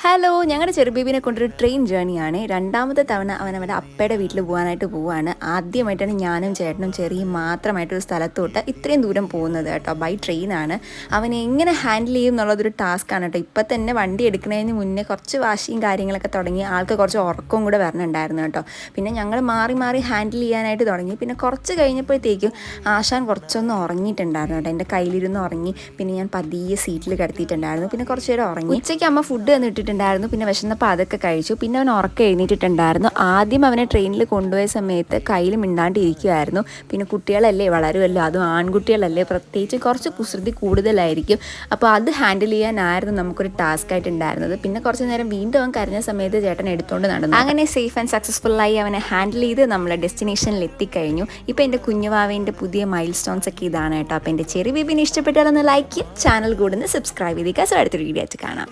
Hello, ഞങ്ങളുടെ ചെറുബേബിനെ കൊണ്ടൊരു train ജേണിയാണ്. രണ്ടാമത്തെ തവണ അവൻ അവൻ്റെ അപ്പയുടെ വീട്ടിൽ പോകാനായിട്ട് പോവുകയാണ്. ആദ്യമായിട്ടാണ് ഞാനും ചേട്ടനും ചെറിയും മാത്രമായിട്ടൊരു സ്ഥലത്തോട്ട് ഇത്രയും ദൂരം പോകുന്നത് കേട്ടോ. ബൈ ട്രെയിനാണ്. അവനെ എങ്ങനെ ഹാൻഡിൽ ചെയ്യും എന്നുള്ളതൊരു ടാസ്ക്കാണ് കേട്ടോ. ഇപ്പം തന്നെ വണ്ടി എടുക്കുന്നതിന് മുന്നേ കുറച്ച് വാശിയും കാര്യങ്ങളൊക്കെ തുടങ്ങി. ആൾക്ക് കുറച്ച് ഉറക്കവും കൂടെ വരണുണ്ടായിരുന്നു കേട്ടോ. പിന്നെ ഞങ്ങൾ മാറി മാറി ഹാൻഡിൽ ചെയ്യാനായിട്ട് തുടങ്ങി. പിന്നെ കുറച്ച് കഴിഞ്ഞപ്പോഴത്തേക്കും ആശാൻ കുറച്ചൊന്ന് ഉറങ്ങിയിട്ടുണ്ടായിരുന്നു കേട്ടോ. എൻ്റെ കയ്യിലിരുന്ന് ഉറങ്ങി. പിന്നെ ഞാൻ പതിയെ സീറ്റിൽ കിടത്തിയിട്ടുണ്ടായിരുന്നു. പിന്നെ കുറച്ച് നേരം ഉറങ്ങി. ഉച്ചയ്ക്ക് അമ്മ ഫുഡ് തന്നിട്ട് ണ്ടായിരുന്നു. പിന്നെ വിശന്നപ്പോൾ അതൊക്കെ കഴിച്ചു. പിന്നെ അവൻ ഉറക്കം എഴുന്നേറ്റിട്ടുണ്ടായിരുന്നു. ആദ്യം അവനെ ട്രെയിനിൽ കൊണ്ടുപോയ സമയത്ത് കയ്യിൽ മിണ്ടാണ്ടിരിക്കുമായിരുന്നു. പിന്നെ കുട്ടികളല്ലേ, വളരുമല്ലോ, അതും ആൺകുട്ടികളല്ലേ, പ്രത്യേകിച്ച് കുറച്ച് കുസൃതി കൂടുതലായിരിക്കും. അപ്പോൾ അത് ഹാൻഡിൽ ചെയ്യാനായിരുന്നു നമുക്കൊരു ടാസ്ക് ആയിട്ടുണ്ടായിരുന്നത്. പിന്നെ കുറച്ച് നേരം വീണ്ടും അവൻ കരഞ്ഞ സമയത്ത് ചേട്ടൻ എടുത്തുകൊണ്ട് നടന്നു. അങ്ങനെ സേഫ് ആൻഡ് സക്സസ്ഫുള്ളായി അവനെ ഹാൻഡിൽ ചെയ്ത് നമ്മൾ ഡെസ്റ്റിനേഷനിൽ എത്തിക്കഴിഞ്ഞു. ഇപ്പോൾ എൻ്റെ കുഞ്ഞുവാവേൻ്റെ പുതിയ മൈൽ സ്റ്റോൺസ് ഒക്കെ ഇതാണ് കേട്ടോ. അപ്പോൾ എൻ്റെ ചെറിയ ബേബിനെ ഇഷ്ടപ്പെട്ടാലൊന്ന് ലൈക്ക് ചെയ്യുക, ചാനൽ കൂടെ ഒന്ന് സബ്സ്ക്രൈബ് ചെയ്തേക്കുക. സോ അടുത്തൊരു വീഡിയോ ആയിട്ട് കാണാം.